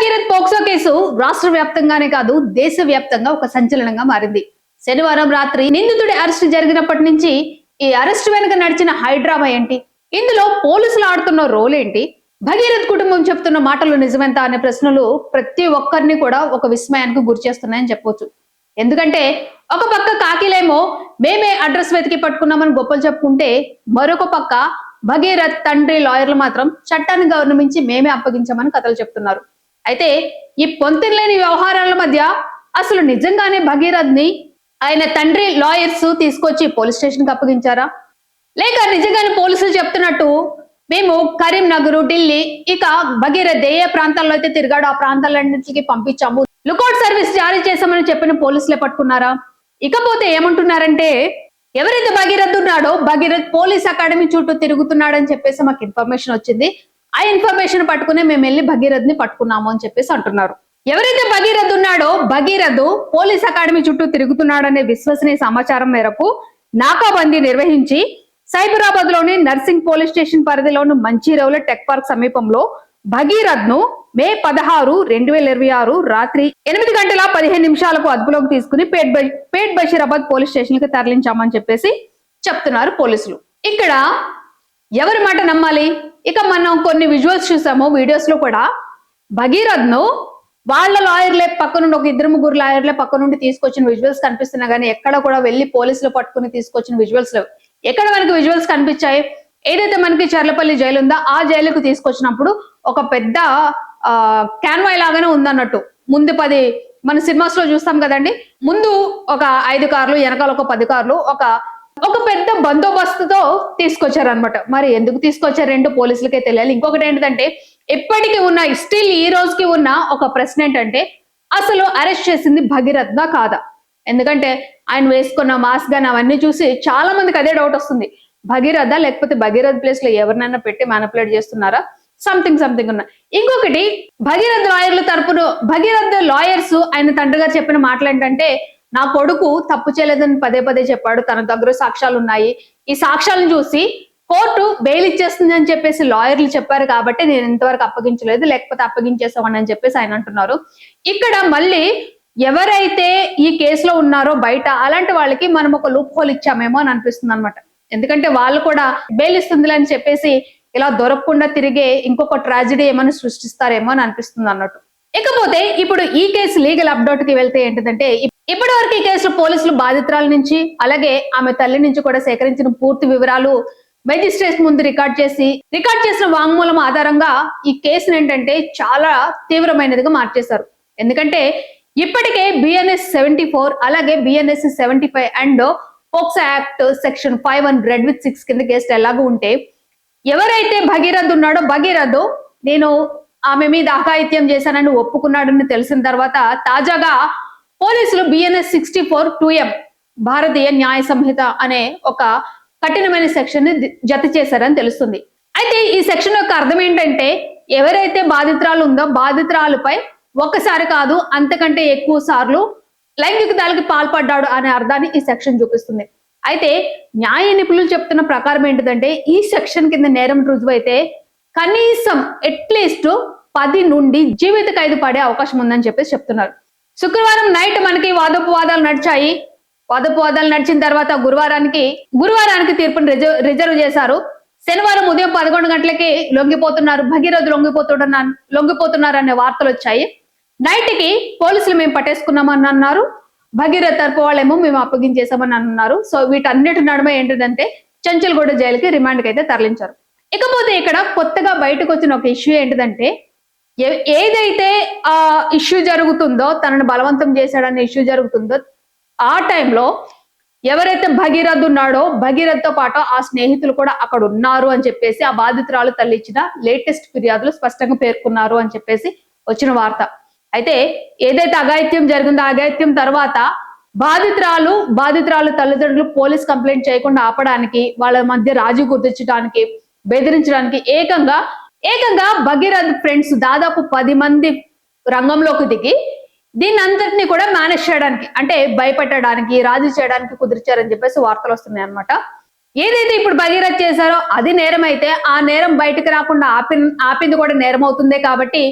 Bhagirath POCSO case రాష్ట్ర వ్యాప్తంగానే కాదు దేశ వ్యాప్తంగా ఒక సంచలనంగా మారింది. శనివారం రాత్రి నిందితుడి అరెస్ట్ జరిగినప్పటి నుంచి ఈ అరెస్ట్ వెనుక నడిచిన హైడ్రామా ఏంటి, ఇందులో పోలీసులు ఆడుతున్న రోల్ ఏంటి, భగీరథ్ కుటుంబం చెప్తున్న మాటలు నిజమెంత అనే ప్రశ్నలు ప్రతి ఒక్కరిని కూడా ఒక విస్మయానికి గురి చేస్తున్నాయని చెప్పొచ్చు. ఎందుకంటే ఒక పక్క కాకీలేమో మేమే అడ్రస్ వెతికి పట్టుకున్నామని గొప్పలు చెప్పుకుంటే, మరొక పక్క భగీరథ్ తండ్రి లాయర్లు మాత్రం చట్టాన్ని గౌరవించి మేమే అప్పగించామని కథలు చెప్తున్నారు. అయితే ఈ పొంతెనలేని వ్యవహారాల మధ్య అసలు నిజంగానే భగీరథ్ ని ఆయన తండ్రి లాయర్స్ తీసుకొచ్చి పోలీస్ స్టేషన్ కి అప్పగించారా, లేక నిజంగానే పోలీసులు చెప్తున్నట్టు మేము కరీంనగర్, ఢిల్లీ, ఇక భగీరథ్ ఏ ప్రాంతాల్లో అయితే తిరిగాడో ఆ ప్రాంతాలన్నింటికి పంపించాము, లుకౌట్ సర్వీస్ జారీ చేశామని చెప్పిన పోలీసులే పట్టుకున్నారా? ఇకపోతే ఏమంటున్నారంటే, ఎవరైతే భగీరథ్ ఉన్నాడో భగీరథ్ పోలీస్ అకాడమీ చుట్టూ తిరుగుతున్నాడని చెప్పేసి మాకు ఇన్ఫర్మేషన్ వచ్చింది, ఆ ఇన్ఫర్మేషన్ పట్టుకునే మేము వెళ్ళి భగీరథ్ ని పట్టుకున్నాము అని చెప్పేసి అంటున్నారు. ఎవరైతే భగీరథ్ ఉన్నాడో భగీరథ్ పోలీస్ అకాడమీ చుట్టూ తిరుగుతున్నాడనే విశ్వసనీయ సమాచారం మేరకు నాకాబందీ నిర్వహించి సైబరాబాద్ లోని నర్సింగ్ పోలీస్ స్టేషన్ పరిధిలోని మంచిరౌల టెక్ పార్క్ సమీపంలో భగీరథ్ ను మే 16, 2026 రాత్రి 8:15 అదుపులోకి తీసుకుని పేట్ బషీరాబాద్ పోలీస్ స్టేషన్ కి తరలించామని చెప్పేసి చెప్తున్నారు పోలీసులు. ఇక్కడ ఎవరి మాట నమ్మాలి? ఇక మనం కొన్ని విజువల్స్ చూసాము, వీడియోస్ లో కూడా భగీరథ్ ను వాళ్ళ లాయర్లే పక్క నుండి ఒక 2-3 లాయర్లే పక్క నుండి తీసుకొచ్చిన విజువల్స్ కనిపిస్తున్నా గానీ ఎక్కడ కూడా వెళ్లి పోలీసులు పట్టుకుని తీసుకొచ్చిన విజువల్స్ లేవు. ఎక్కడ మనకి విజువల్స్ కనిపించాయి? ఏదైతే మనకి చర్లపల్లి జైలు ఉందో ఆ జైలుకు తీసుకొచ్చినప్పుడు ఒక పెద్ద క్యాన్వాయ్ లాగానే ఉందన్నట్టు. ముందు 10 మన సినిమాస్ లో చూస్తాం కదండి, ముందు ఒక 5 కార్లు, వెనకాల ఒక 10 కార్లు, ఒక పెద్ద బందోబస్తుతో తీసుకొచ్చారనమాట. మరి ఎందుకు తీసుకొచ్చారేంటో పోలీసులకే తెలియాలి. ఇంకొకటి ఏంటంటే, ఎప్పటికీ ఉన్న స్టిల్ ఈ రోజుకి ఉన్న ఒక ప్రశ్న ఏంటంటే, అసలు అరెస్ట్ చేసింది భగీరథ్ కాదా? ఎందుకంటే ఆయన వేసుకున్న మాస్క్ గాని అవన్నీ చూసి చాలా మందికి అదే డౌట్ వస్తుంది, భగీరథ లేకపోతే భగీరథ్ ప్లేస్ లో ఎవరినైనా పెట్టి మ్యానిపులేట్ చేస్తున్నారా, సంథింగ్ ఉన్నా. ఇంకొకటి, భగీరథ్ లాయర్ల తరపున భగీరథ్ లాయర్స్ ఆయన తండ్రి గారు చెప్పిన మాటలు ఏంటంటే, నా కొడుకు తప్పు చేయలేదని పదే చెప్పాడు, తన దగ్గర సాక్ష్యాలు ఉన్నాయి, ఈ సాక్ష్యాలను చూసి కోర్టు బెయిల్ ఇచ్చేస్తుంది అని చెప్పేసి లాయర్లు చెప్పారు కాబట్టి నేను ఇంతవరకు అప్పగించలేదు, లేకపోతే అప్పగించేసామని అని చెప్పేసి ఆయన అంటున్నారు. ఇక్కడ మళ్ళీ ఎవరైతే ఈ కేసులో ఉన్నారో బయట అలాంటి వాళ్ళకి మనం ఒక లూప్ హోల్ ఇచ్చామేమో అని అనిపిస్తుంది అనమాట. ఎందుకంటే వాళ్ళు కూడా బెయిల్ ఇస్తుందిలే అని చెప్పేసి ఇలా దొరకకుండా తిరిగే ఇంకొక ట్రాజడీ ఏమైనా సృష్టిస్తారేమో అని అనిపిస్తుంది అన్నట్టు. ఇకపోతే ఇప్పుడు ఈ కేసు లీగల్ అప్డేట్ కి వెళ్తే ఏంటంటే, ఇప్పటి వరకు ఈ కేసులో పోలీసులు బాధితురాల నుంచి అలాగే ఆమె తల్లి నుంచి కూడా సేకరించిన పూర్తి వివరాలు మెజిస్ట్రేట్ ముందు రికార్డ్ చేసిన వాంగ్మూలం ఆధారంగా ఈ కేసును ఏంటంటే చాలా తీవ్రమైనదిగా మార్చేశారు. ఎందుకంటే ఇప్పటికే బిఎన్ఎస్ 74 అలాగే BNS 75 and POCSO act section 5(1)(6) కింద కేసులు ఎలాగూ ఉంటే, ఎవరైతే భగీరథ్ ఉన్నాడో భగీరథ్ నేను ఆమె మీద అఘాయిత్యం చేశానని ఒప్పుకున్నాడని తెలిసిన తర్వాత తాజాగా పోలీసులు బిఎన్ఎస్ 64(2)(m) భారతీయ న్యాయ సంహిత అనే ఒక కఠినమైన సెక్షన్ ని జత చేశారని తెలుస్తుంది. అయితే ఈ సెక్షన్ యొక్క అర్థం ఏంటంటే, ఎవరైతే బాధితురాలు ఉందో బాధితురాలుపై ఒక్కసారి కాదు అంతకంటే ఎక్కువ సార్లు లైంగిక దాడికి పాల్పడ్డాడు అనే అర్థాన్ని ఈ సెక్షన్ చూపిస్తుంది. అయితే న్యాయ నిపుణులు చెప్తున్న ప్రకారం ఏంటిదంటే, ఈ సెక్షన్ కింద నేరం రుజువైతే కనీసం అట్లీస్ట్ 10 నుండి జీవిత ఖైదు పడే అవకాశం ఉందని చెప్పేసి చెప్తున్నారు. శుక్రవారం నైట్ మనకి వాదోపవాదాలు నడిచిన తర్వాత గురువారానికి తీర్పును రిజర్వ్ చేశారు. శనివారం ఉదయం 11 గంటలకి భగీరథ్ లొంగిపోతున్నారు అనే వార్తలు వచ్చాయి. నైట్ కి పోలీసులు మేము పట్టేసుకున్నామని అన్నారు, భగీరథ్ తరపు వాళ్ళేమో మేము అప్పగించేసామని అన్నారు. సో వీటన్నిటి నడుమ ఏంటిదంటే చెంచల్గూడ జైలుకి రిమాండ్కి అయితే తరలించారు. ఇకపోతే ఇక్కడ కొత్తగా బయటకు వచ్చిన ఒక ఇష్యూ ఏంటిదంటే, ఏదైతే ఆ ఇష్యూ జరుగుతుందో, తనను బలవంతం చేశాడనే ఇష్యూ జరుగుతుందో, ఆ టైంలో ఎవరైతే భగీరథ్ ఉన్నాడో భగీరథ్ తో పాటు ఆ స్నేహితులు కూడా అక్కడ ఉన్నారు అని చెప్పేసి ఆ బాధితురాలు తల్లి ఇచ్చిన లేటెస్ట్ ఫిర్యాదులు స్పష్టంగా పేర్కొన్నారు అని చెప్పేసి వచ్చిన వార్త. అయితే ఏదైతే అఘాయిత్యం జరిగిందో అఘాయిత్యం తర్వాత బాధితురాలు తల్లిదండ్రులు పోలీస్ కంప్లైంట్ చేయకుండా ఆపడానికి, వాళ్ళ మధ్య రాజీ కుదిర్చడానికి, బెదిరించడానికి ఏకంగా భగీరథ్ ఫ్రెండ్స్ దాదాపు 10 మంది రంగంలోకి దిగి దీన్ని అంతటినీ కూడా మేనేజ్ చేయడానికి, అంటే భయపెట్టడానికి, రాజీ చేయడానికి కుదిర్చారని చెప్పేసి వార్తలు వస్తున్నాయి అనమాట. ఏదైతే ఇప్పుడు భగీరథ్ చేశారో అది నేరం అయితే, ఆ నేరం బయటకు రాకుండా ఆపింది కూడా నేరం అవుతుందే. కాబట్టి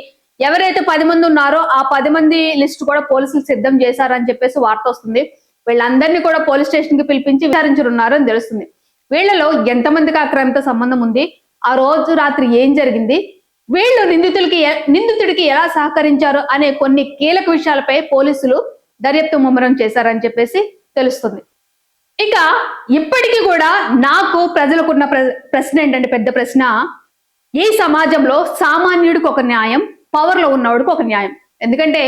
ఎవరైతే 10 మంది ఉన్నారో ఆ 10 మంది లిస్ట్ కూడా పోలీసులు సిద్ధం చేశారని చెప్పేసి వార్త వస్తుంది. వీళ్ళందరినీ కూడా పోలీస్ స్టేషన్ కి పిలిపించి విచారించనున్నారు అని తెలుస్తుంది. వీళ్ళలో ఎంతమందికి ఆ క్రైమ్‌తో సంబంధం ఉంది? ఆ రోజు రాత్రి ఏం జరిగింది? వీళ్ళు నిందితుడికి ఎలా సహకరించారు అనే కొన్ని కీలక విషయాలపై పోలీసులు దర్యాప్తు ముమ్మరం చేశారని చెప్పేసి తెలుస్తుంది. ఇక ఇప్పటికీ కూడా నాకు ప్రజలకున్న ప్రశ్న ఏంటంటే, పెద్ద ప్రశ్న, ఈ సమాజంలో సామాన్యుడికి ఒక న్యాయం, పవర్ లో ఉన్నవాడికి ఒక న్యాయం. ఎందుకంటే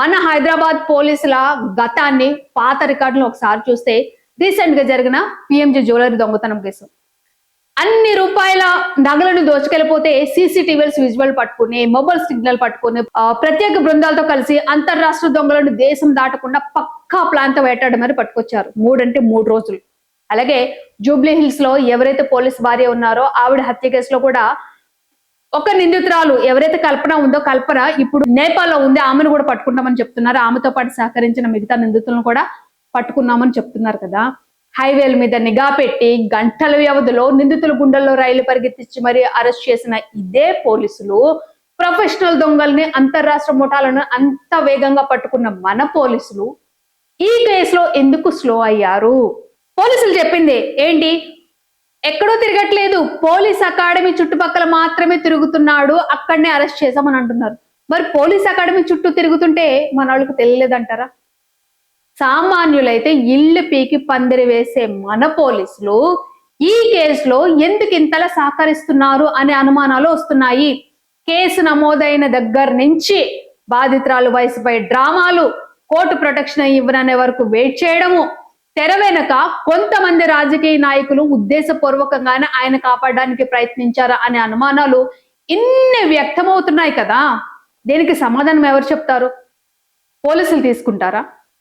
మన హైదరాబాద్ పోలీసుల గతాన్ని, పాత రికార్డులను ఒకసారి చూస్తే రీసెంట్ గా జరిగిన పిఎంజీ జ్యువెలరీ దొంగతనం కేసు, అన్ని రూపాయల నగలను దోచుకెళ్ళిపోతే సీసీటీవీస్ విజువల్ పట్టుకుని, మొబైల్ సిగ్నల్ పట్టుకుని ప్రత్యేక బృందాలతో కలిసి అంతర్రాష్ట్ర దొంగలను దేశం దాటకుండా పక్కా ప్లాన్ తో వేటాడి మరి పట్టుకొచ్చారు. 3 రోజులు. అలాగే జూబ్లీ హిల్స్ లో ఎవరైతే పోలీస్ భార్య ఉన్నారో ఆవిడ హత్య కేసులో కూడా ఒక నిందితురాలు ఎవరైతే కల్పన ఉందో, కల్పన ఇప్పుడు నేపాల్లో ఉంది, ఆమెను కూడా పట్టుకుంటామని చెప్తున్నారు. ఆమెతో పాటు సహకరించిన మిగతా నిందితులను కూడా పట్టుకున్నామని చెప్తున్నారు కదా. హైవేల మీద నిఘా పెట్టి గంటల వ్యవధిలో నిందితుల గుండెల్లో రైలు పరిగెత్తించి మరీ అరెస్ట్ చేసిన ఇదే పోలీసులు ప్రొఫెషనల్ దొంగల్ని, అంతర్రాష్ట్ర ముఠాలను అంత వేగంగా పట్టుకున్న మన పోలీసులు ఈ కేసులో ఎందుకు స్లో అయ్యారు? పోలీసులు చెప్పింది ఏంటి? ఎక్కడో తిరగట్లేదు, పోలీస్ అకాడమీ చుట్టుపక్కల మాత్రమే తిరుగుతున్నాడు, అక్కడనే అరెస్ట్ చేశామని అంటున్నారు. మరి పోలీస్ అకాడమీ చుట్టూ తిరుగుతుంటే మన వాళ్ళకి తెలియలేదంటారా? సామాన్యులైతే ఇల్లు పీకి పందిరి వేసే మన పోలీసులు ఈ కేసులో ఎందుకు ఇంతలా సహకరిస్తున్నారు అనే అనుమానాలు వస్తున్నాయి. కేసు నమోదైన దగ్గర నుంచి బాధితురాలు వయసుపై డ్రామాలు, కోర్టు ప్రొటెక్షన్ ఇవ్వననే వరకు వెయిట్ చేయడము, తెర వెనక కొంతమంది రాజకీయ నాయకులు ఉద్దేశపూర్వకంగానే ఆయన కాపాడడానికి ప్రయత్నించారా అనే అనుమానాలు ఇన్ని వ్యక్తమవుతున్నాయి కదా. దీనికి సమాధానం ఎవరు చెప్తారు? పోలీసులు తీసుకుంటారా?